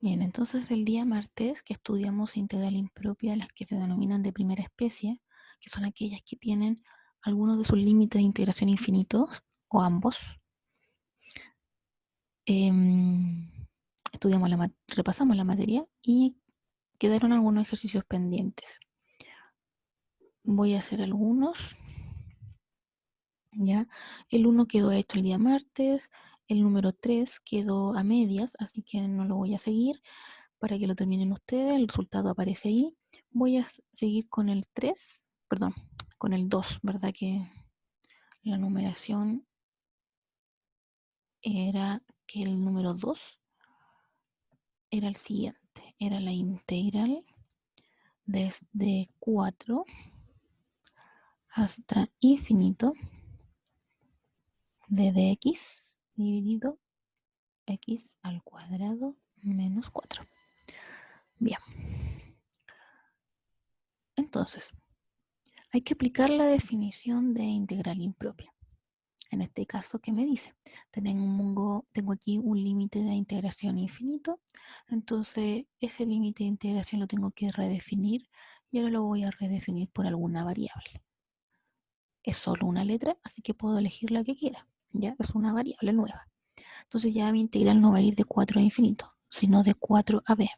Bien, entonces el día martes que estudiamos integral impropia, las que se denominan de primera especie, que son aquellas que tienen algunos de sus límites de integración infinitos, o ambos. Repasamos la materia y quedaron algunos ejercicios pendientes. Voy a hacer algunos. ¿Ya? El 1 quedó hecho el día martes, el número 3 quedó a medias, así que no lo voy a seguir para que lo terminen ustedes. El resultado aparece ahí. Voy a seguir con el 3, perdón, con el 2, ¿verdad? Que la numeración era que el número 2 era el siguiente, era la integral desde 4 hasta infinito de dx dividido x al cuadrado menos 4. Bien, entonces hay que aplicar la definición de integral impropia. En este caso, ¿qué me dice? Tengo aquí un límite de integración infinito, entonces ese límite de integración lo tengo que redefinir y ahora lo voy a redefinir por alguna variable. Es solo una letra, así que puedo elegir la que quiera. Ya es una variable nueva. Entonces ya mi integral no va a ir de 4 a infinito, sino de 4 a b.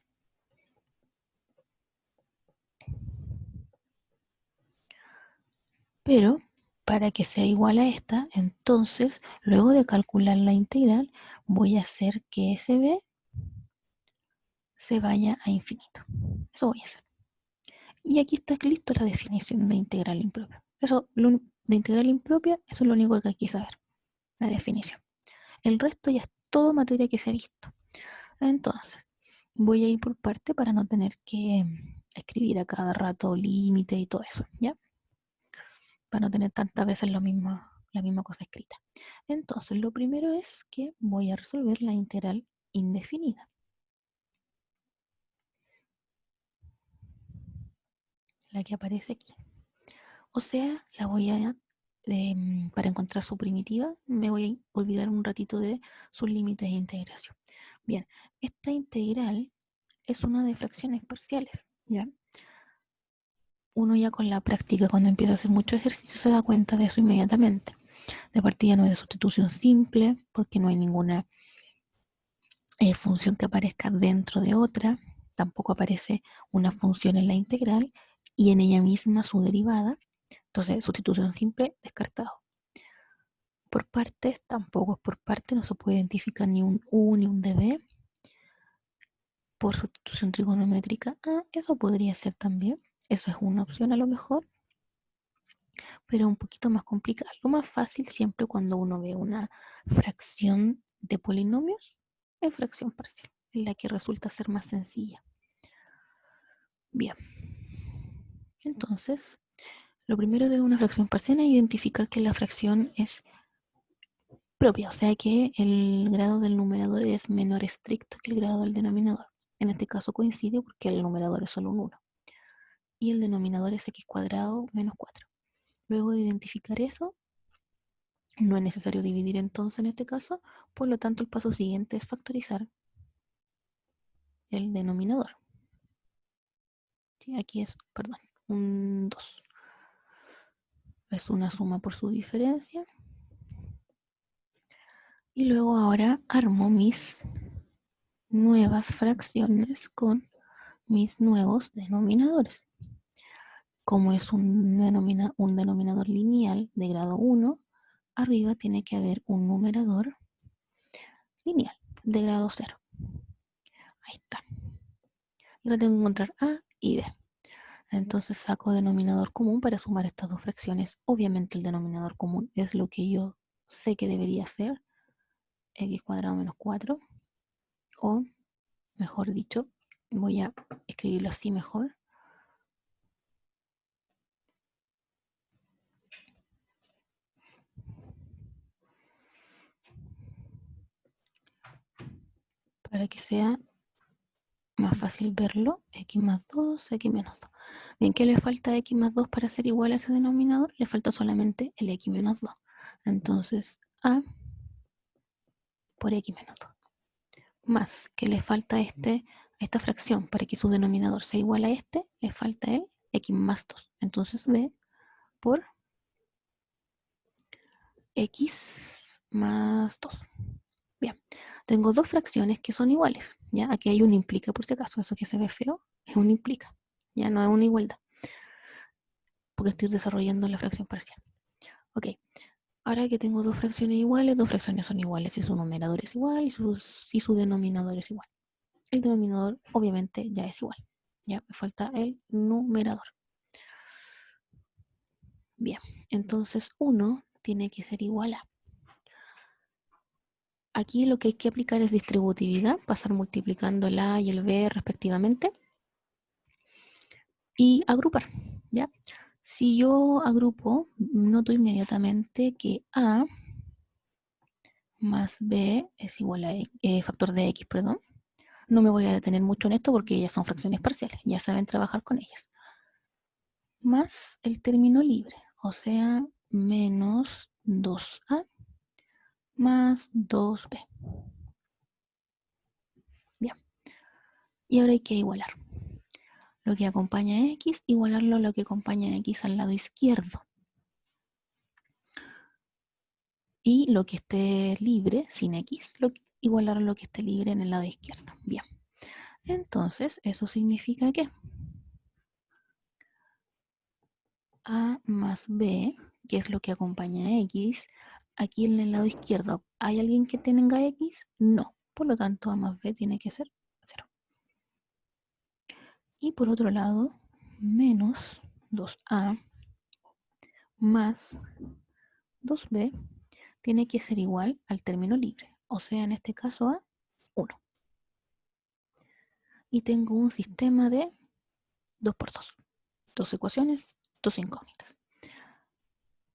Pero para que sea igual a esta, entonces luego de calcular la integral voy a hacer que ese b se vaya a infinito. Eso voy a hacer. Y aquí está listo la definición de integral impropia. De integral impropia, eso es lo único que hay que saber, la definición. El resto ya es todo materia que se ha visto. Entonces, voy a ir por parte para no tener que escribir a cada rato límite y todo eso, ¿ya? Para no tener tantas veces la misma cosa escrita. Entonces, lo primero es que voy a resolver la integral indefinida. La que aparece aquí. O sea, la voy a, para encontrar su primitiva, me voy a olvidar un ratito de sus límites de integración. Bien, esta integral es una de fracciones parciales, ¿ya? Uno ya con la práctica, cuando empieza a hacer mucho ejercicio, se da cuenta de eso inmediatamente. De partida no es de sustitución simple, porque no hay ninguna función que aparezca dentro de otra, tampoco aparece una función en la integral y en ella misma su derivada. Entonces, sustitución simple, descartado. Por partes, tampoco es por parte, no se puede identificar ni un U ni un dB. Por sustitución trigonométrica, eso podría ser también. Eso es una opción a lo mejor, pero un poquito más complicada. Lo más fácil siempre cuando uno ve una fracción de polinomios es fracción parcial, es la que resulta ser más sencilla. Bien, entonces, lo primero de una fracción parcial es identificar que la fracción es propia, o sea que el grado del numerador es menor estricto que el grado del denominador. En este caso coincide porque el numerador es solo un 1 y el denominador es x cuadrado menos 4. Luego de identificar eso, no es necesario dividir entonces en este caso, por lo tanto el paso siguiente es factorizar el denominador. ¿Sí? Aquí es, perdón, un 2. Es una suma por su diferencia. Y luego ahora armo mis nuevas fracciones con mis nuevos denominadores. Como es un denominador lineal de grado 1, arriba tiene que haber un numerador lineal de grado 0. Ahí está. Y ahora tengo que encontrar A y B. Entonces saco denominador común para sumar estas dos fracciones. Obviamente el denominador común es lo que yo sé que debería ser, x cuadrado menos 4, o mejor dicho, voy a escribirlo así mejor. Para que sea más fácil verlo, x más 2, x menos 2. Bien, ¿qué le falta a x más 2 para ser igual a ese denominador? Le falta solamente el x menos 2. Entonces, a por x menos 2. más que le falta a esta fracción para que su denominador sea igual a este, le falta el x más 2. Entonces b por x más 2. Bien, tengo dos fracciones que son iguales. ¿Ya? Aquí hay un implica por si acaso, eso que se ve feo es un implica, ya no es una igualdad, porque estoy desarrollando la fracción parcial. Ok, ahora que tengo dos fracciones iguales, dos fracciones son iguales si su numerador es igual y si su denominador es igual. El denominador obviamente ya es igual. Ya me falta el numerador. Bien, entonces 1 tiene que ser igual a. Aquí lo que hay que aplicar es distributividad, pasar multiplicando el a y el b respectivamente y agrupar. ¿Ya? Si yo agrupo, noto inmediatamente que a más b es igual a factor de x, perdón. No me voy a detener mucho en esto porque ellas son fracciones parciales, ya saben trabajar con ellas. Más el término libre, o sea, menos 2a más 2b. Bien. Y ahora hay que igualar. Lo que acompaña a x, igualarlo a lo que acompaña a x al lado izquierdo. Y lo que esté libre, sin x, igualar a lo que esté libre en el lado izquierdo. Bien. Entonces, eso significa que a más b, que es lo que acompaña a x, aquí en el lado izquierdo, ¿hay alguien que tenga x? No. Por lo tanto, a más b tiene que ser 0. Y por otro lado, menos 2a más 2b tiene que ser igual al término libre, o sea, en este caso a 1. Y tengo un sistema de 2 por 2. Dos ecuaciones, dos incógnitas.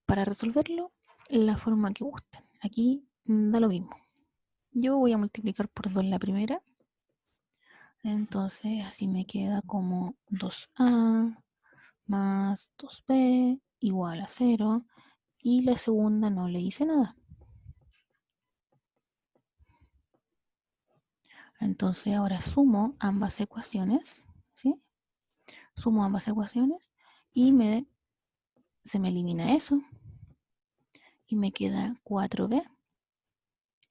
Para resolverlo, la forma que gusten. Aquí da lo mismo. Yo voy a multiplicar por 2 la primera. Entonces así me queda como 2a más 2b igual a 0. Y la segunda no le hice nada. Entonces ahora sumo ambas ecuaciones, ¿sí? Sumo ambas ecuaciones y se me elimina eso. Y me queda 4b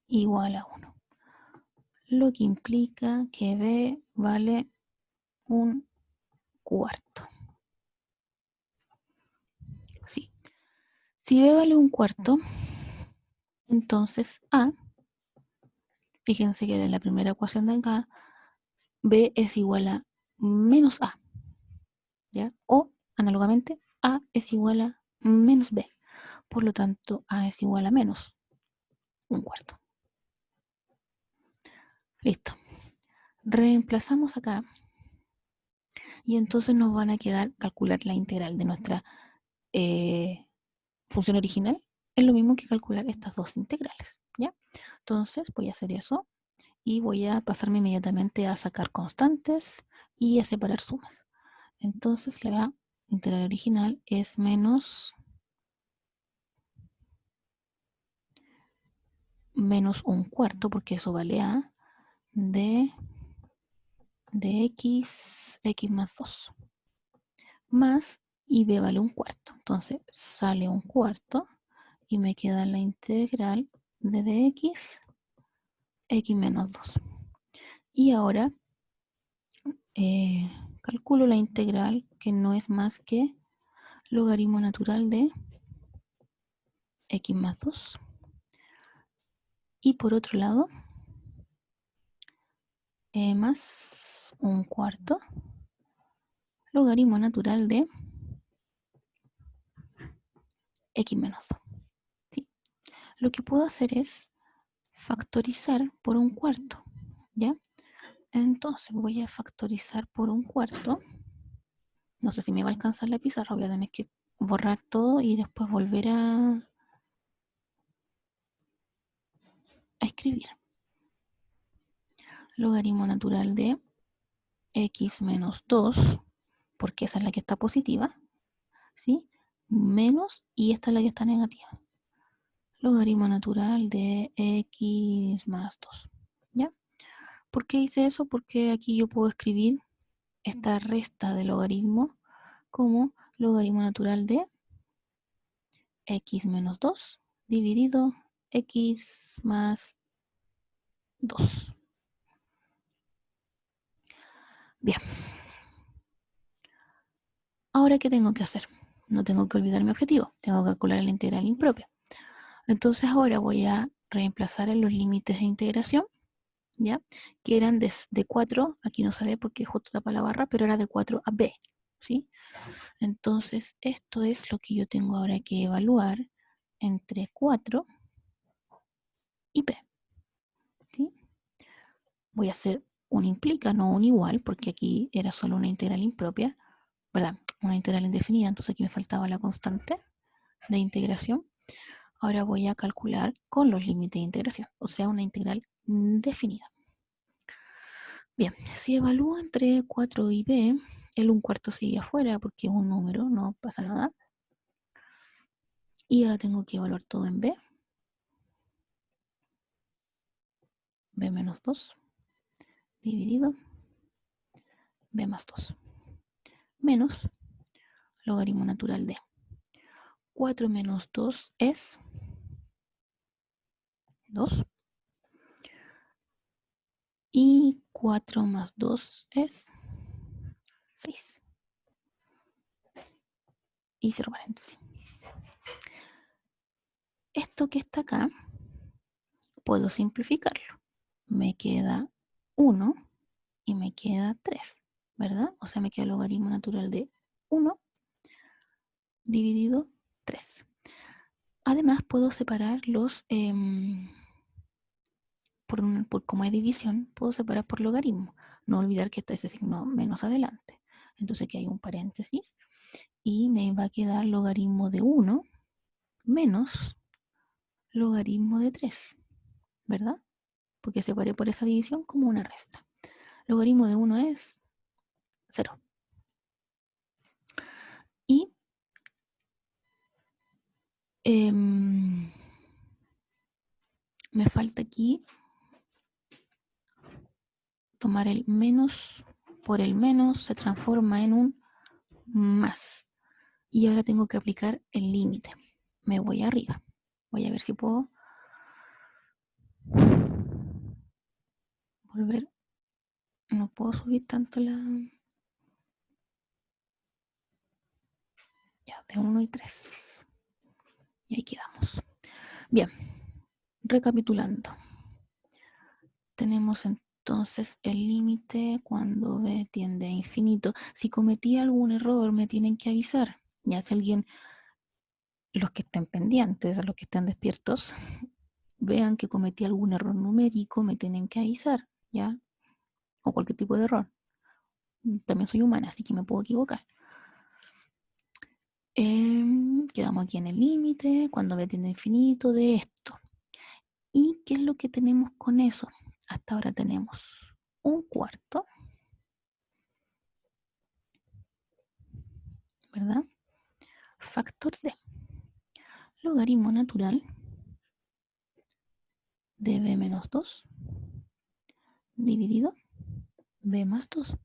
igual a 1. Lo que implica que b vale un cuarto. Sí. Si b vale un cuarto, entonces a, fíjense que de la primera ecuación de acá, b es igual a menos a, ¿ya? O, análogamente, a es igual a menos b. Por lo tanto, a es igual a menos un cuarto. Listo. Reemplazamos acá y entonces nos van a quedar calcular la integral de nuestra función original. Es lo mismo que calcular estas dos integrales, ¿ya? Entonces voy a hacer eso y voy a pasarme inmediatamente a sacar constantes y a separar sumas. Entonces la integral original es menos un cuarto, porque eso vale a, de x más 2, más y b vale un cuarto. Entonces sale un cuarto y me queda la integral de dx x menos 2. Y ahora calculo la integral, que no es más que logaritmo natural de x más 2. Y por otro lado, más un cuarto logaritmo natural de x menos 2. ¿Sí? Lo que puedo hacer es factorizar por un cuarto, ¿ya? Entonces voy a factorizar por un cuarto. No sé si me va a alcanzar la pizarra, voy a tener que borrar todo y después volver a escribir. Logaritmo natural de x menos 2, porque esa es la que está positiva, ¿sí? Menos, y esta es la que está negativa. Logaritmo natural de x más 2, ¿ya? ¿Por qué hice eso? Porque aquí yo puedo escribir esta resta de logaritmo como logaritmo natural de x menos 2 dividido x más 2. Bien. Ahora, ¿qué tengo que hacer? No tengo que olvidar mi objetivo. Tengo que calcular la integral impropia. Entonces ahora voy a reemplazar en los límites de integración, ¿ya? Que eran de 4, aquí no se ve porque justo tapa la barra, pero era de 4 a b, ¿sí? Entonces esto es lo que yo tengo ahora que evaluar entre 4 y b, ¿sí? Voy a hacer un implica, no un igual, porque aquí era solo una integral impropia, ¿verdad? Una integral indefinida, entonces aquí me faltaba la constante de integración. Ahora voy a calcular con los límites de integración, o sea, una integral definida. Bien, si evalúo entre 4 y b, el 1/4 sigue afuera porque es un número, no pasa nada. Y ahora tengo que evaluar todo en b. b menos 2 dividido b más 2 menos logaritmo natural de 4 menos 2 es 2 y 4 más 2 es 6 y cierro paréntesis. Esto que está acá puedo simplificarlo. Me queda 1 y me queda 3, ¿verdad? O sea, me queda el logaritmo natural de 1 dividido 3. Además, puedo separar los, como hay división, puedo separar por logaritmo. No olvidar que está ese signo menos adelante. Entonces aquí hay un paréntesis y me va a quedar logaritmo de 1 menos logaritmo de 3, ¿verdad? Porque separé por esa división como una resta. Logaritmo de 1 es 0. Y me falta aquí tomar el menos por el menos, se transforma en un más. Y ahora tengo que aplicar el límite. Me voy arriba. Voy a ver si puedo volver. No puedo subir tanto la... Ya, de 1 y 3. Y ahí quedamos. Bien, recapitulando. Tenemos entonces el límite cuando b tiende a infinito. Si cometí algún error, me tienen que avisar. Ya, si alguien, los que estén pendientes, los que estén despiertos, vean que cometí algún error numérico, me tienen que avisar, ¿ya? O cualquier tipo de error. También soy humana, así que me puedo equivocar. Quedamos aquí en el límite, cuando b tiende a infinito, de esto. ¿Y qué es lo que tenemos con eso? Hasta ahora tenemos 1/4, ¿verdad? Factor de logaritmo natural de b menos 2 dividido b más 2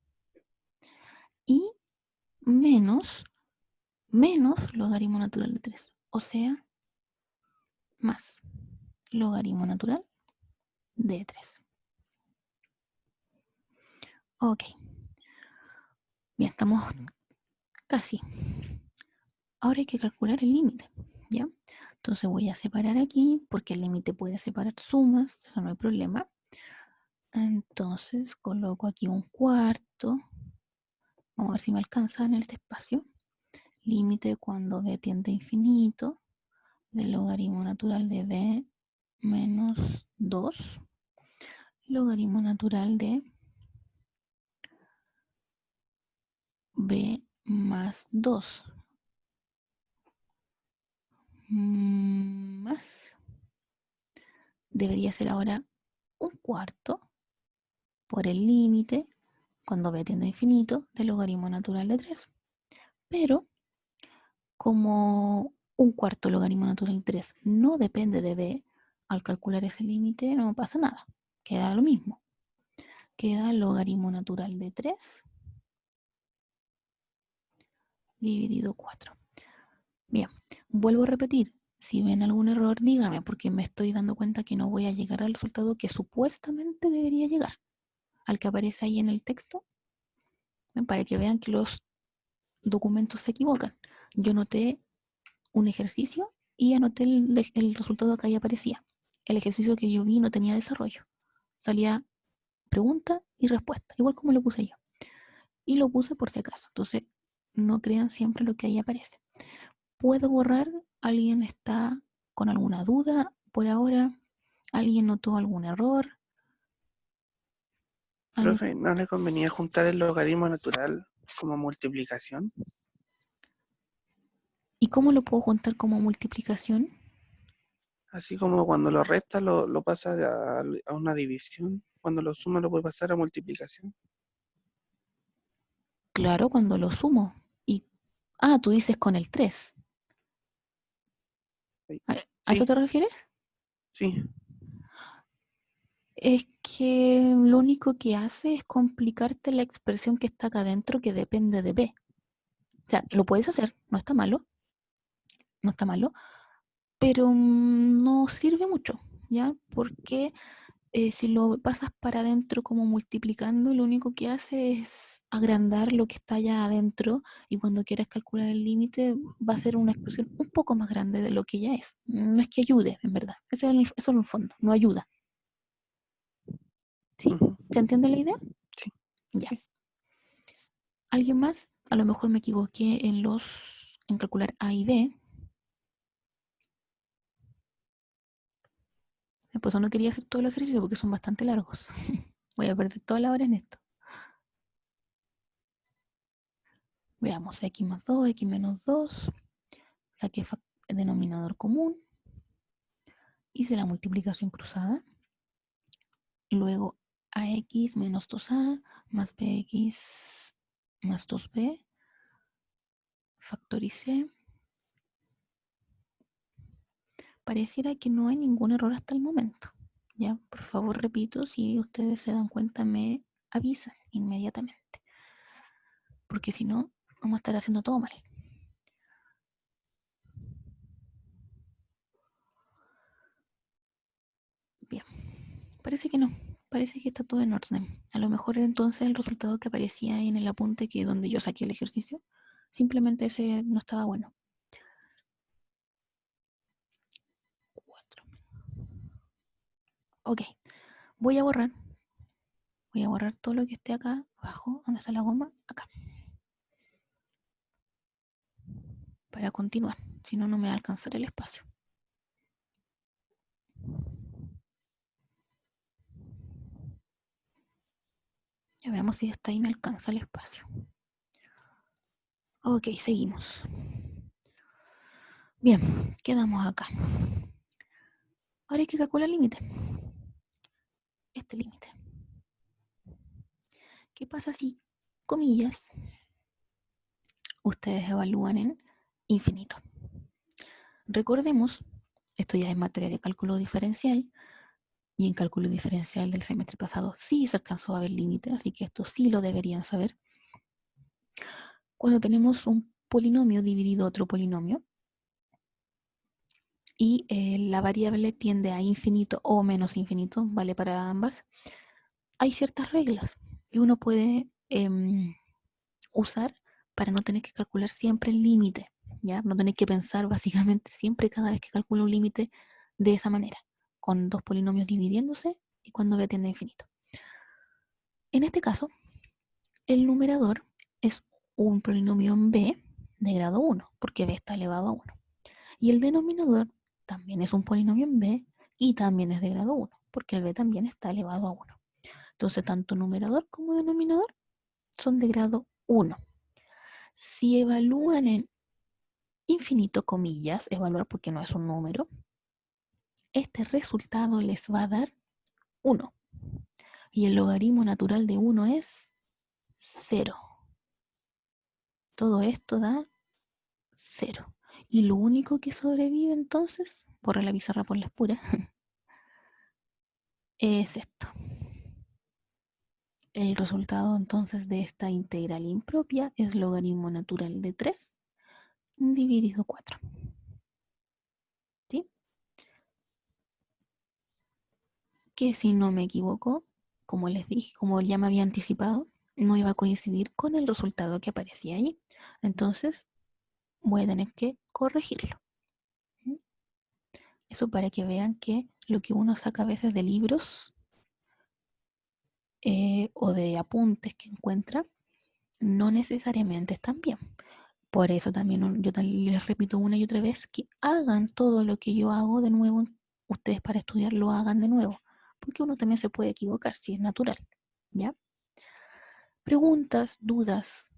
y menos logaritmo natural de 3, o sea, más logaritmo natural de 3. Ok, bien, estamos casi. Ahora hay que calcular el límite, ¿ya? Entonces voy a separar aquí, porque el límite puede separar sumas, eso no hay problema. Entonces coloco aquí 1/4. Vamos a ver si me alcanza en este espacio. Límite cuando b tiende a infinito del logaritmo natural de b menos 2. Logaritmo natural de b más 2 más, debería ser ahora 1/4 por el límite cuando b tiende a infinito del logaritmo natural de 3. Pero como 1/4 logaritmo natural de 3 no depende de b, al calcular ese límite no pasa nada, queda lo mismo. queda el logaritmo natural de 3 dividido 4. Bien, vuelvo a repetir. Si ven algún error, díganme, porque me estoy dando cuenta que no voy a llegar al resultado que supuestamente debería llegar, al que aparece ahí en el texto, para que vean que los documentos se equivocan. Yo noté un ejercicio y anoté el resultado que ahí aparecía. El ejercicio que yo vi no tenía desarrollo. Salía pregunta y respuesta, igual como lo puse yo. Y lo puse por si acaso. Entonces, no crean siempre lo que ahí aparece. ¿Puedo borrar? ¿Alguien está con alguna duda por ahora? ¿Alguien notó algún error? ¿Alguien? Profe, ¿no le convenía juntar el logaritmo natural como multiplicación? ¿Y cómo lo puedo juntar como multiplicación? Así como cuando lo resta lo pasa a una división, cuando lo suma lo puede pasar a multiplicación. Claro, cuando lo sumo. Y, tú dices con el 3. ¿A eso Sí, te refieres? sí. Es que lo único que hace es complicarte la expresión que está acá adentro que depende de b. O sea, lo puedes hacer, no está malo, no está malo, pero no sirve mucho, ¿ya? Porque si lo pasas para adentro como multiplicando, lo único que hace es agrandar lo que está allá adentro y cuando quieras calcular el límite va a ser una expresión un poco más grande de lo que ya es. No es que ayude, en verdad. Eso es el fondo, no ayuda. ¿Sí? Ujú, ¿Se entiende la idea? sí, Ya. sí. ¿Alguien más? A lo mejor me equivoqué en calcular A y B. Por eso no quería hacer todo el ejercicio porque son bastante largos. Voy a perder toda la hora en esto. Veamos, x más 2, x menos 2. Saqué el denominador común. Hice la multiplicación cruzada. Luego ax menos 2a más bx más 2b. Factoricé. Pareciera que no hay ningún error hasta el momento. Ya, por favor, repito, si ustedes se dan cuenta, me avisan inmediatamente. Porque si no, vamos a estar haciendo todo mal. Bien, parece que no. Parece que está todo en orden. A lo mejor entonces el resultado que aparecía en el apunte que donde yo saqué el ejercicio, simplemente ese no estaba bueno. 4. Ok, voy a borrar. Voy a borrar todo lo que esté acá abajo, donde está la goma, acá. Para continuar. Si no, no me va a alcanzar el espacio. Ya veamos si hasta ahí me alcanza el espacio. Ok, seguimos. Bien, quedamos acá. Ahora hay que calcular el límite. Este límite. ¿Qué pasa si, comillas, ustedes evalúan en infinito? Recordemos, esto ya es materia de cálculo diferencial, y en cálculo diferencial del semestre pasado sí se alcanzó a ver límite, así que esto sí lo deberían saber. Cuando tenemos un polinomio dividido otro polinomio, y la variable tiende a infinito o menos infinito, vale para ambas, hay ciertas reglas que uno puede usar para no tener que calcular siempre el límite, ¿ya? No tener que pensar básicamente siempre cada vez que calculo un límite de esa manera, con dos polinomios dividiéndose y cuando b tiende a infinito. En este caso, el numerador es un polinomio en b de grado 1, porque b está elevado a 1. Y el denominador también es un polinomio en b y también es de grado 1, porque el b también está elevado a 1. Entonces, tanto numerador como denominador son de grado 1. Si evalúan en infinito, comillas, evaluar porque no es un número, este resultado les va a dar 1. Y el logaritmo natural de 1 es 0. Todo esto da 0. Y lo único que sobrevive entonces, borra la pizarra por las puras, es esto. El resultado entonces de esta integral impropia es logaritmo natural de 3 dividido 4. ¿Sí? Que si no me equivoco, como les dije, como ya me había anticipado, no iba a coincidir con el resultado que aparecía allí. Entonces voy a tener que corregirlo. Eso para que vean que lo que uno saca a veces de libros o de apuntes que encuentra, no necesariamente están bien. Por eso también yo les repito una y otra vez que hagan todo lo que yo hago de nuevo, ustedes para estudiar lo hagan de nuevo, porque uno también se puede equivocar, si es natural, ¿ya? Preguntas, dudas.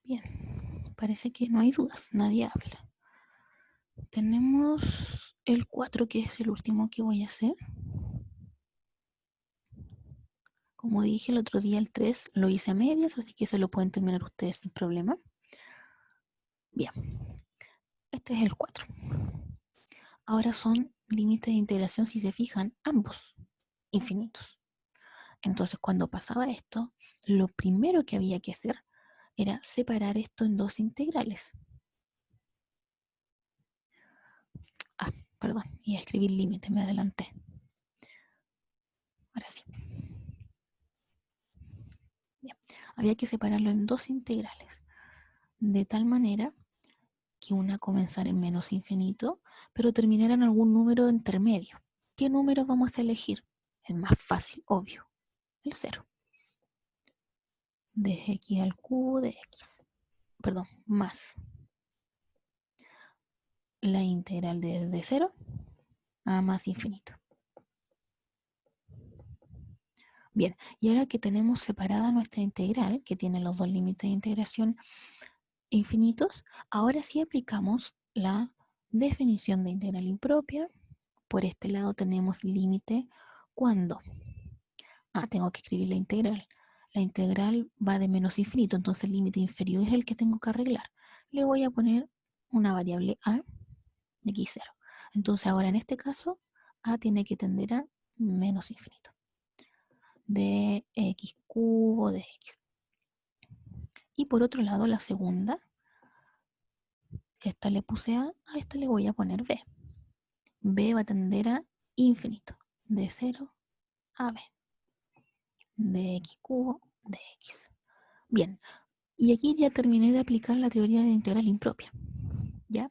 Bien, parece que no hay dudas, nadie habla. Tenemos el 4, que es el último que voy a hacer. Como dije el otro día, el 3 lo hice a medias, así que se lo pueden terminar ustedes sin problema. Bien, este es el 4. Ahora son límites de integración, si se fijan, ambos infinitos. Entonces, cuando pasaba esto, lo primero que había que hacer era separar esto en dos integrales. Ah, perdón, iba a escribir límite, me adelanté. Ahora sí. Bien. Había que separarlo en dos integrales, de tal manera que una comenzara en menos infinito, pero terminara en algún número intermedio. ¿Qué número vamos a elegir? El más fácil, obvio, el 0. De x al cubo de x. Perdón, más la integral desde 0 a más infinito. Bien, y ahora que tenemos separada nuestra integral, que tiene los dos límites de integración infinitos, ahora sí aplicamos la definición de integral impropia. Por este lado tenemos límite cuando. Tengo que escribir la integral. La integral va de menos infinito, entonces el límite inferior es el que tengo que arreglar. Le voy a poner una variable a de x0. Entonces ahora en este caso, a tiene que tender a menos infinito. De x cubo de x. Y por otro lado, la segunda, si a esta le puse a esta le voy a poner b. B va a tender a infinito. De 0 a b. De x cubo de x. Bien, y aquí ya terminé de aplicar la teoría de integral impropia. ¿Ya?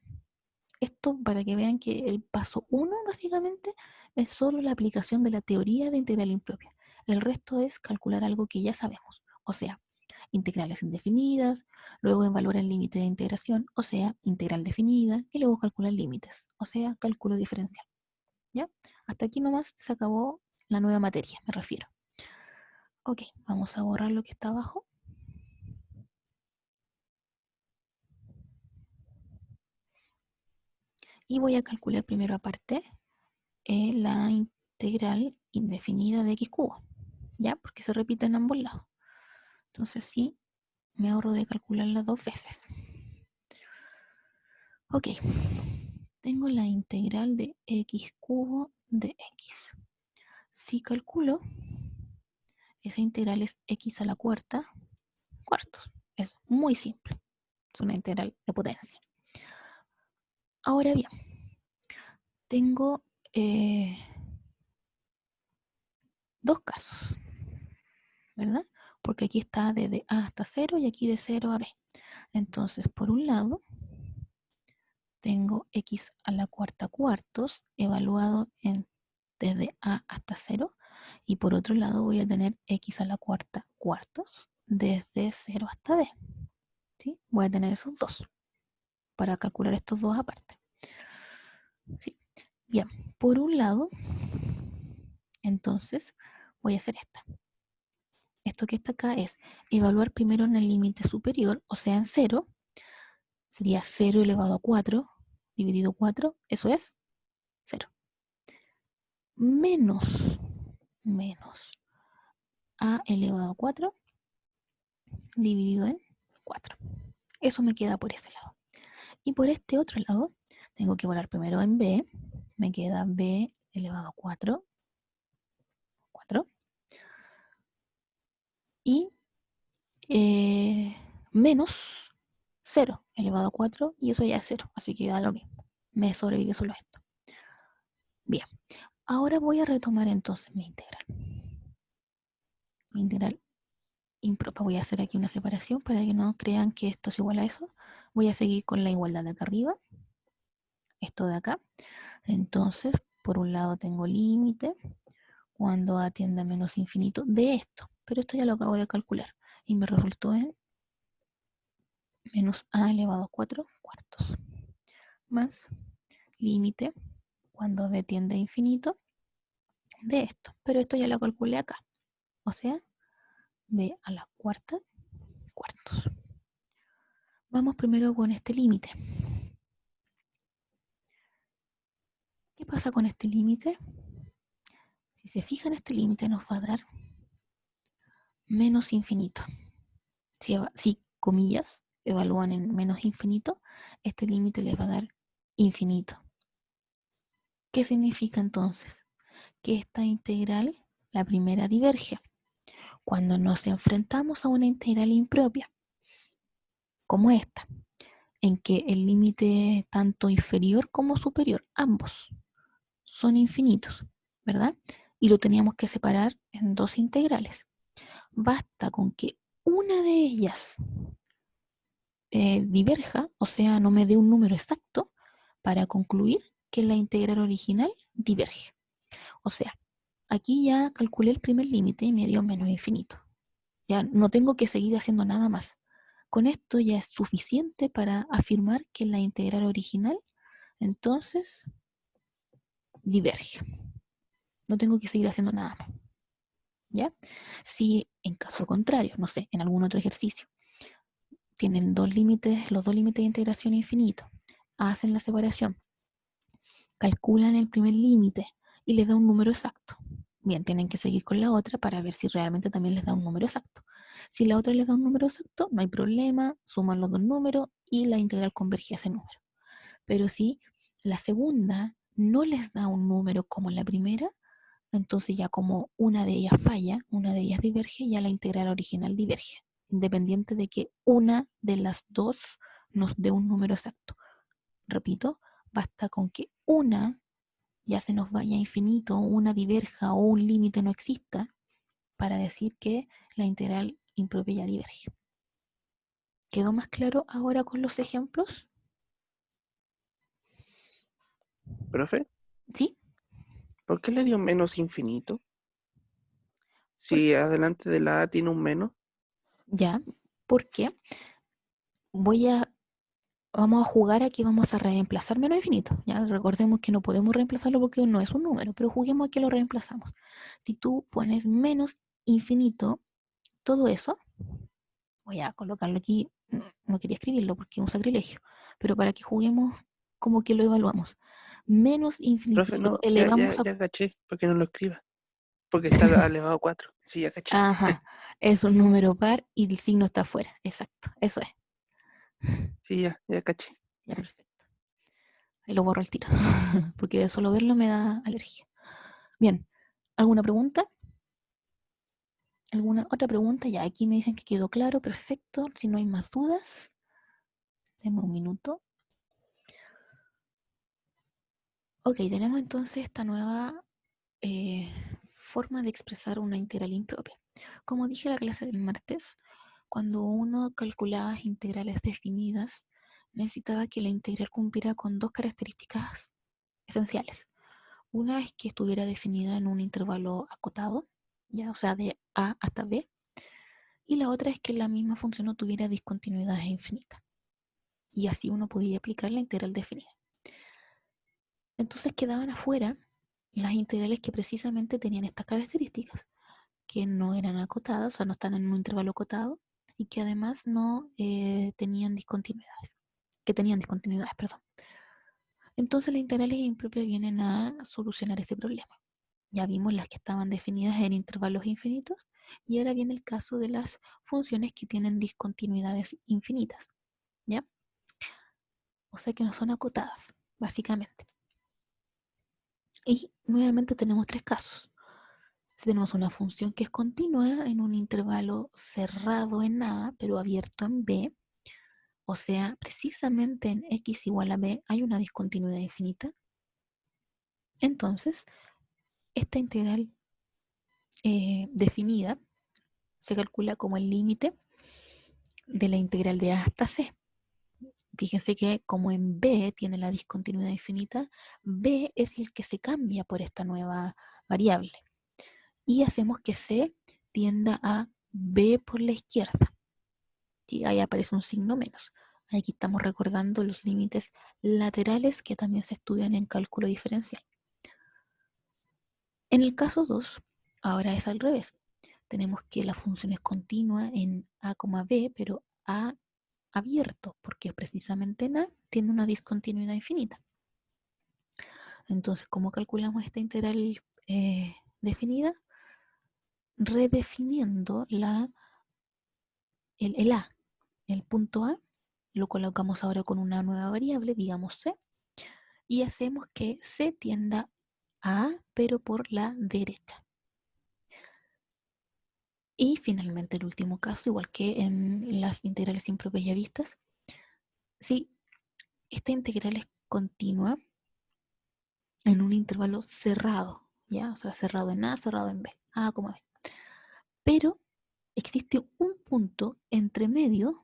Esto para que vean que el paso 1 básicamente es solo la aplicación de la teoría de integral impropia. El resto es calcular algo que ya sabemos, o sea, integrales indefinidas, luego evaluar el límite de integración, o sea, integral definida, y luego calcular límites, o sea, cálculo diferencial. ¿Ya? Hasta aquí nomás se acabó la nueva materia, me refiero. Ok, vamos a borrar lo que está abajo. Y voy a calcular primero aparte la integral indefinida de x cubo, ¿ya? Porque se repite en ambos lados. Entonces sí, me ahorro de calcularla dos veces. Ok, tengo la integral de x cubo de x. Si calculo, esa integral es x a la cuarta cuartos. Es muy simple. Es una integral de potencia. Ahora bien, tengo dos casos, ¿verdad? Porque aquí está desde a hasta 0 y aquí de 0 a b. Entonces, por un lado, tengo x a la cuarta cuartos evaluado en desde a hasta 0. Y por otro lado voy a tener x a la cuarta cuartos desde 0 hasta b. ¿Sí? Voy a tener esos dos para calcular estos dos aparte. ¿Sí? Bien, por un lado, entonces voy a hacer esta. Esto que está acá es evaluar primero en el límite superior, o sea en 0. Sería 0 elevado a 4 dividido 4, eso es 0. Menos a elevado a 4 dividido en 4. Eso me queda por ese lado. Y por este otro lado, tengo que volar primero en b, me queda b elevado a 4, y menos 0 elevado a 4, y eso ya es 0, así que da lo mismo. Me sobrevive solo esto. Bien, ahora voy a retomar entonces mi integral. Mi integral impropia. Voy a hacer aquí una separación para que no crean que esto es igual a eso. Voy a seguir con la igualdad de acá arriba, esto de acá. Entonces, por un lado tengo límite cuando a tiende a menos infinito de esto, pero esto ya lo acabo de calcular y me resultó en menos a elevado a 4 cuartos, más límite cuando b tiende a infinito de esto, pero esto ya lo calculé acá, o sea, b a la cuarta cuartos. Vamos primero con este límite. ¿Qué pasa con este límite? Si se fijan, este límite nos va a dar menos infinito. Si comillas evalúan en menos infinito, este límite les va a dar infinito. ¿Qué significa entonces? Que esta integral, la primera, diverge. Cuando nos enfrentamos a una integral impropia, como esta, en que el límite tanto inferior como superior, ambos, son infinitos, ¿verdad? Y lo teníamos que separar en dos integrales. Basta con que una de ellas diverja, o sea, no me dé un número exacto, para concluir que la integral original diverge. O sea, aquí ya calculé el primer límite y me dio menos infinito. Ya no tengo que seguir haciendo nada más. Con esto ya es suficiente para afirmar que la integral original entonces diverge. No tengo que seguir haciendo nada más. ¿Ya? Si en caso contrario, no sé, en algún otro ejercicio, tienen dos límites, los dos límites de integración infinito, hacen la separación, calculan el primer límite y les da un número exacto. Bien, tienen que seguir con la otra para ver si realmente también les da un número exacto. Si la otra les da un número exacto, no hay problema, suman los dos números y la integral converge a ese número. Pero si la segunda no les da un número como la primera, entonces ya como una de ellas falla, una de ellas diverge, ya la integral original diverge, independiente de que una de las dos nos dé un número exacto. Repito, basta con que una ya se nos vaya a infinito, una diverja o un límite no exista para decir que la integral impropia ya diverge. ¿Quedó más claro ahora con los ejemplos? Profe, ¿Sí? ¿por qué le dio menos infinito? Por, Si adelante de la A tiene un menos. ya, porque voy a vamos a jugar aquí, vamos a reemplazar menos infinito. Ya recordemos que no podemos reemplazarlo porque no es un número, pero juguemos a que lo reemplazamos. Si tú pones menos infinito, todo eso, voy a colocarlo aquí, no quería escribirlo porque es un sacrilegio, pero para que juguemos como que lo evaluamos. Menos infinito Profe, no, lo ya, ya, elevamos a... ya caché, ¿por qué no lo escriba? Porque está elevado a 4. Sí, ya caché. Ajá, es un número par y el signo está afuera. Exacto, eso es. Sí, ya caché. Ya, perfecto. Ahí lo borro al tiro, porque de solo verlo me da alergia. Bien, ¿alguna pregunta? ¿Alguna otra pregunta? Ya, aquí me dicen que quedó claro, perfecto. Si no hay más dudas, denme un minuto. Ok, tenemos entonces esta nueva forma de expresar una integral impropia. Como dije en la clase del martes, cuando uno calculaba integrales definidas, necesitaba que la integral cumpliera con dos características esenciales. Una es que estuviera definida en un intervalo acotado, ya, o sea, de A hasta B, y la otra es que la misma función no tuviera discontinuidades infinitas. Y así uno podía aplicar la integral definida. Entonces quedaban afuera las integrales que precisamente tenían estas características, que no eran acotadas, o sea, no están en un intervalo acotado, y que además no tenían discontinuidades, que tenían discontinuidades, perdón. Entonces las integrales impropias vienen a solucionar ese problema. Ya vimos las que estaban definidas en intervalos infinitos, y ahora viene el caso de las funciones que tienen discontinuidades infinitas. o sea que no son acotadas, básicamente. Y nuevamente tenemos tres casos. Si tenemos una función que es continua en un intervalo cerrado en A, pero abierto en B, o sea, precisamente en x igual a b hay una discontinuidad infinita, entonces esta integral definida se calcula como el límite de la integral de A hasta C. Fíjense que como en B tiene la discontinuidad infinita, B es el que se cambia por esta nueva variable. Y hacemos que C tienda a B por la izquierda. Y ahí aparece un signo menos. Aquí estamos recordando los límites laterales que también se estudian en cálculo diferencial. En el caso 2, ahora es al revés. Tenemos que la función es continua en A, B, pero A abierto, porque precisamente en A tiene una discontinuidad infinita. Entonces, ¿cómo calculamos esta integral definida? Redefiniendo el A, el punto A, lo colocamos ahora con una nueva variable, digamos C, y hacemos que C tienda a A, pero por la derecha. Y finalmente el último caso, igual que en las integrales impropias ya vistas, si esta integral es continua en un intervalo cerrado, ¿ya? O sea, cerrado en A, cerrado en B, A como B. Pero existe un punto entre medio,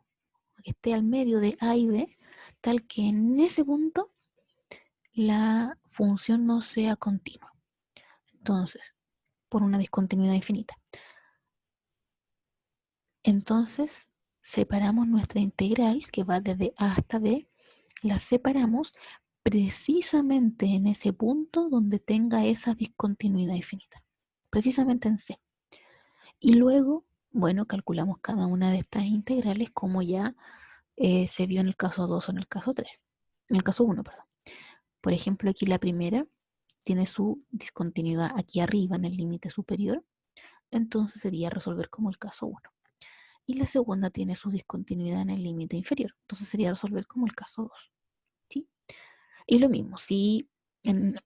que esté al medio de A y B, tal que en ese punto la función no sea continua. Entonces, por una discontinuidad infinita. Entonces, separamos nuestra integral, que va desde A hasta B, la separamos precisamente en ese punto donde tenga esa discontinuidad infinita, precisamente en C. Y luego, bueno, calculamos cada una de estas integrales como ya se vio en el caso 2 o en el caso 3, en el caso 1, perdón. Por ejemplo, aquí la primera tiene su discontinuidad aquí arriba en el límite superior, entonces sería resolver como el caso 1. Y la segunda tiene su discontinuidad en el límite inferior, entonces sería resolver como el caso 2. ¿Sí? Y lo mismo, si en,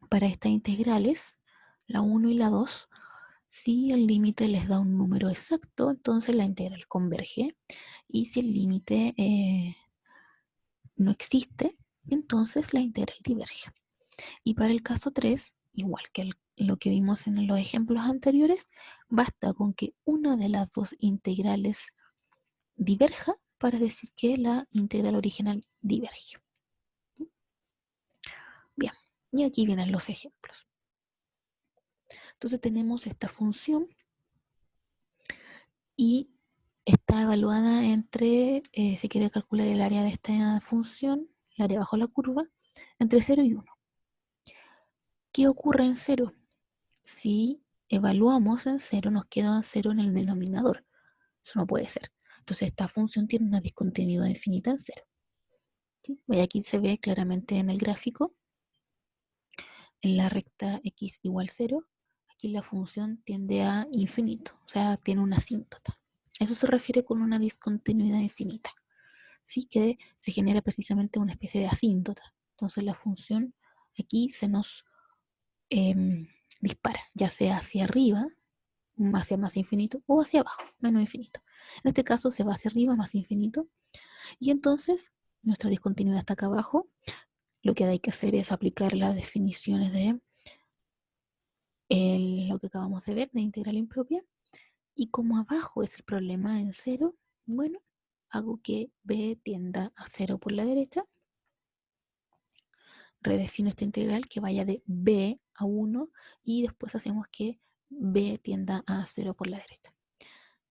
para estas integrales, la 1 y la 2, si el límite les da un número exacto, entonces la integral converge. Y si el límite no existe, entonces la integral diverge. Y para el caso 3, igual que lo que vimos en los ejemplos anteriores, basta con que una de las dos integrales diverja para decir que la integral original diverge. Bien, y aquí vienen los ejemplos. Entonces tenemos esta función y está evaluada entre, si quiere calcular el área de esta función, el área bajo la curva, entre 0 y 1. ¿Qué ocurre en 0? Si evaluamos en 0, nos queda 0 en el denominador. Eso no puede ser. Entonces esta función tiene una discontinuidad infinita en 0. ¿Sí? Y aquí se ve claramente en el gráfico, en la recta x igual 0, aquí la función tiende a infinito, o sea, tiene una asíntota. Eso se refiere con una discontinuidad infinita. Sí, que se genera precisamente una especie de asíntota. Entonces la función aquí se nos dispara, ya sea hacia arriba, hacia más infinito, o hacia abajo, menos infinito. En este caso se va hacia arriba, más infinito, y entonces nuestra discontinuidad está acá abajo. Lo que hay que hacer es aplicar las definiciones de lo que acabamos de ver, de integral impropia, y como abajo es el problema en 0, bueno, hago que b tienda a 0 por la derecha, redefino esta integral que vaya de b a 1 y después hacemos que b tienda a 0 por la derecha.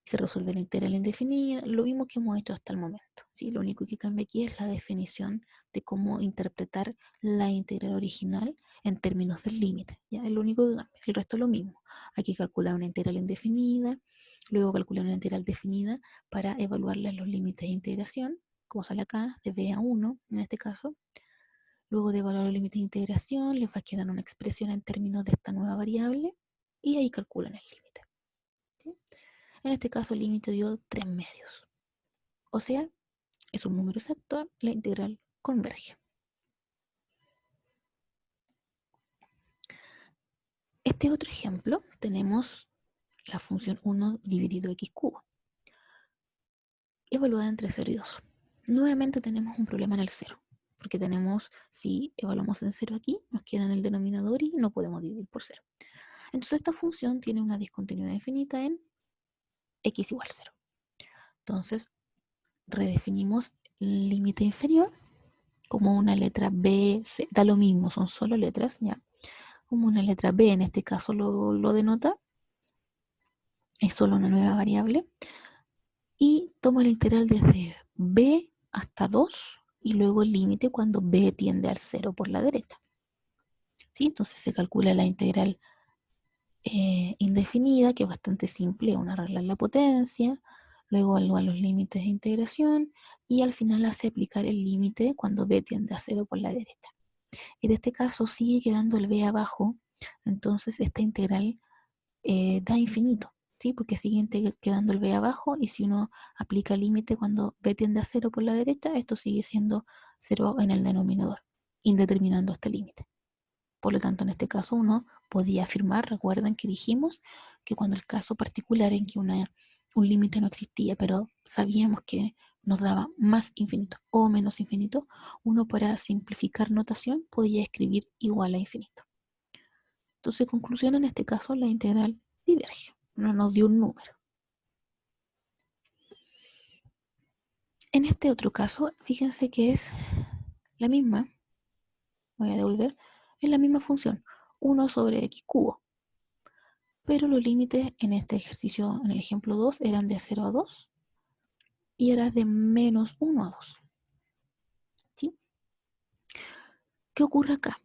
Se resuelve la integral indefinida, lo mismo que hemos hecho hasta el momento. ¿Sí? Lo único que cambia aquí es la definición de cómo interpretar la integral original en términos del límite. ¿Ya? Es lo único que cambia, el resto es lo mismo. Hay que calcular una integral indefinida, luego calcular una integral definida para evaluarla en los límites de integración, como sale acá, de b a 1 en este caso. Luego de evaluar los límites de integración, les va a quedar una expresión en términos de esta nueva variable y ahí calculan el límite. ¿Sí? En este caso el límite dio 3 medios. O sea, es un número exacto, la integral converge. Este otro ejemplo, tenemos la función 1 dividido x cubo, evaluada entre 0 y 2. Nuevamente tenemos un problema en el 0, porque tenemos, si evaluamos en 0 aquí, nos queda en el denominador y no podemos dividir por 0. Entonces esta función tiene una discontinuidad infinita en x igual 0. Entonces redefinimos el límite inferior como una letra B, C, da lo mismo, son solo letras, ya. Como una letra B, en este caso lo denota, es solo una nueva variable, y tomo la integral desde B hasta 2, y luego el límite cuando B tiende al 0 por la derecha. ¿Sí? Entonces se calcula la integral indefinida, que es bastante simple, una regla en la potencia, luego evalúa los límites de integración, y al final hace aplicar el límite cuando B tiende a 0 por la derecha. En este caso sigue quedando el B abajo, entonces esta integral da infinito, ¿sí? Porque sigue quedando el B abajo, y si uno aplica el límite cuando B tiende a 0 por la derecha, esto sigue siendo 0 en el denominador, indeterminando este límite. Por lo tanto, en este caso uno podía afirmar, recuerden que dijimos que cuando el caso particular en que un límite no existía, pero sabíamos que nos daba más infinito o menos infinito, uno para simplificar notación podía escribir igual a infinito. Entonces, conclusión, en este caso la integral diverge, no nos dio un número. En este otro caso, fíjense que es la misma, voy a devolver, es la misma función, 1 sobre x cubo. Pero los límites en este ejercicio, en el ejemplo 2, eran de 0 a 2 y era de menos 1 a 2. ¿Sí? ¿Qué ocurre acá?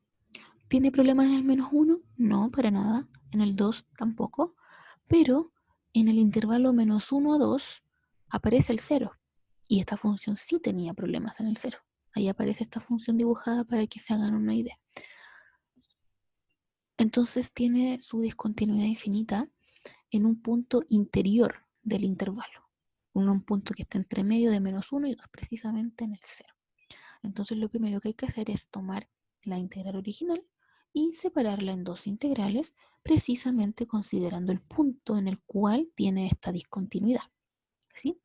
¿Tiene problemas en el menos 1? No, para nada. En el 2 tampoco. Pero en el intervalo menos 1 a 2 aparece el 0. Y esta función sí tenía problemas en el 0. Ahí aparece esta función dibujada para que se hagan una idea. Entonces tiene su discontinuidad infinita en un punto interior del intervalo. Un punto que está entre medio de menos 1 y 2, precisamente en el 0. Entonces lo primero que hay que hacer es tomar la integral original y separarla en dos integrales, precisamente considerando el punto en el cual tiene esta discontinuidad. ¿Sí?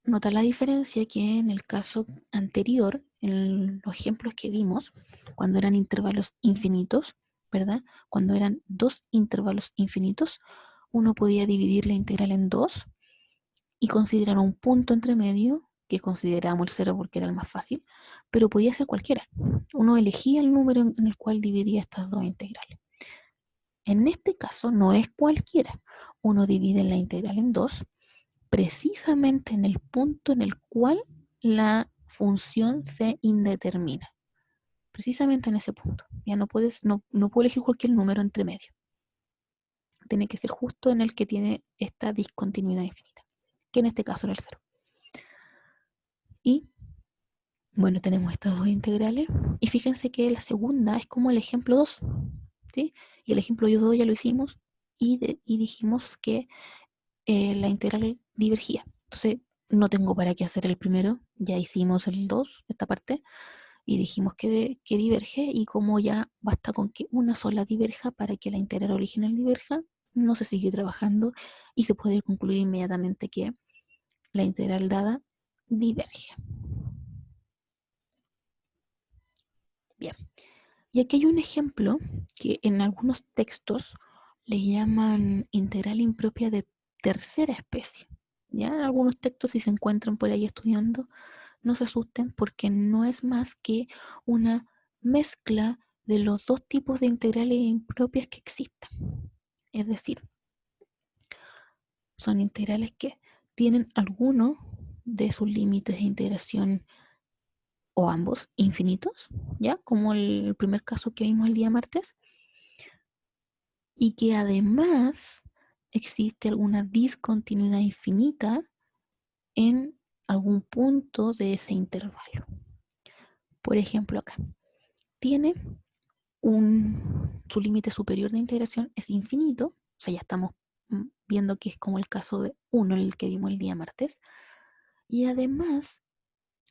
Nota la diferencia que en el caso anterior, en los ejemplos que vimos, cuando eran intervalos infinitos, ¿verdad? Cuando eran dos intervalos infinitos, uno podía dividir la integral en dos y considerar un punto entre medio, que consideramos el 0 porque era el más fácil, pero podía ser cualquiera. Uno elegía el número en el cual dividía estas dos integrales. En este caso no es cualquiera. Uno divide la integral en dos, precisamente en el punto en el cual la función se indetermina. Precisamente en ese punto. Ya no puedo elegir cualquier número entre medio. Tiene que ser justo en el que tiene esta discontinuidad infinita, que en este caso era el 0. Y bueno, tenemos estas dos integrales. Y fíjense que la segunda es como el ejemplo 2. ¿Sí? Y el ejemplo 2 ya lo hicimos y dijimos que la integral divergía. Entonces, no tengo para qué hacer el primero. Ya hicimos el 2, esta parte, y dijimos que diverge. Y como ya basta con que una sola diverja para que la integral original diverja, no se sigue trabajando y se puede concluir inmediatamente que la integral dada diverge. Bien. Y aquí hay un ejemplo que en algunos textos le llaman integral impropia de tercera especie. Ya en algunos textos, si se encuentran por ahí estudiando, no se asusten porque no es más que una mezcla de los dos tipos de integrales impropias que existen. Es decir, son integrales que tienen alguno de sus límites de integración o ambos infinitos, ¿ya? Como el primer caso que vimos el día martes, y que además existe alguna discontinuidad infinita en algún punto de ese intervalo. Por ejemplo, acá tiene su límite superior de integración es infinito, o sea, ya estamos viendo que es como el caso de 1, el que vimos el día martes, y además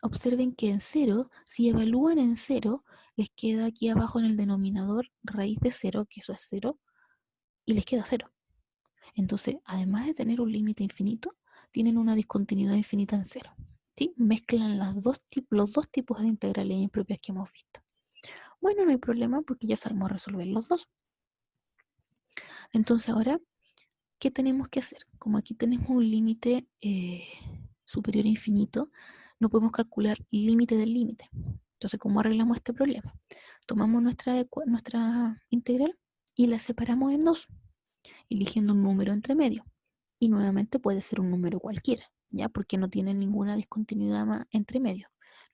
observen que en 0, si evalúan en 0, les queda aquí abajo en el denominador raíz de 0, que eso es 0, y les queda 0. Entonces, además de tener un límite infinito, tienen una discontinuidad infinita en 0. ¿Sí? Mezclan los dos tipos de integrales impropias que hemos visto. Bueno, no hay problema porque ya sabemos resolver los dos. Entonces ahora, ¿qué tenemos que hacer? Como aquí tenemos un límite superior a infinito, no podemos calcular el límite del límite. Entonces, ¿cómo arreglamos este problema? Tomamos nuestra integral y la separamos en dos, eligiendo un número entre medio. Y nuevamente puede ser un número cualquiera, ¿ya? Porque no tiene ninguna discontinuidad más entre medio.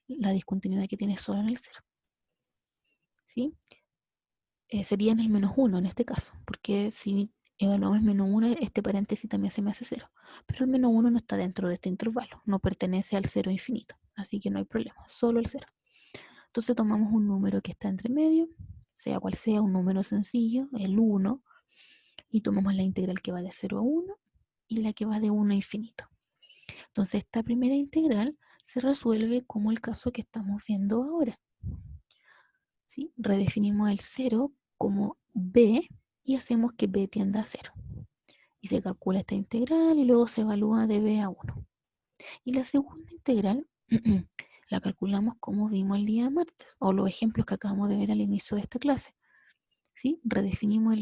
La discontinuidad que tiene es solo en el cero. ¿Sí? Sería en el -1 en este caso, porque si evaluamos -1, este paréntesis también se me hace 0. Pero el -1 no está dentro de este intervalo, no pertenece al 0 infinito, así que no hay problema, solo el 0. Entonces tomamos un número que está entre medio, sea cual sea, un número sencillo, el 1, y tomamos la integral que va de 0 a 1 y la que va de 1 a infinito. Entonces esta primera integral se resuelve como el caso que estamos viendo ahora. ¿Sí? Redefinimos el 0 como b y hacemos que b tienda a 0. Y se calcula esta integral y luego se evalúa de b a 1. Y la segunda integral la calculamos como vimos el día martes, o los ejemplos que acabamos de ver al inicio de esta clase. ¿Sí? Redefinimos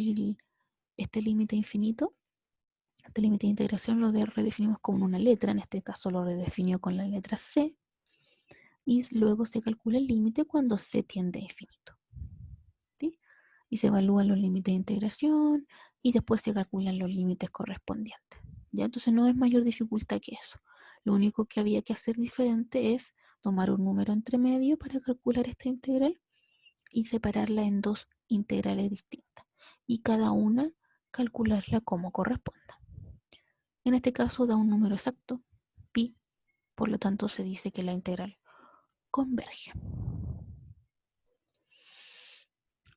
este límite infinito, este límite de integración lo redefinimos con una letra, en este caso lo redefinió con la letra c, y luego se calcula el límite cuando c tiende a infinito. ¿Sí? Y se evalúan los límites de integración y después se calculan los límites correspondientes. ¿Ya? Entonces no es mayor dificultad que eso. Lo único que había que hacer diferente es tomar un número entre medio para calcular esta integral y separarla en dos integrales distintas. Y cada una calcularla como corresponda. En este caso da un número exacto, pi, por lo tanto se dice que la integral converge.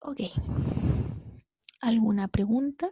Ok. ¿Alguna pregunta?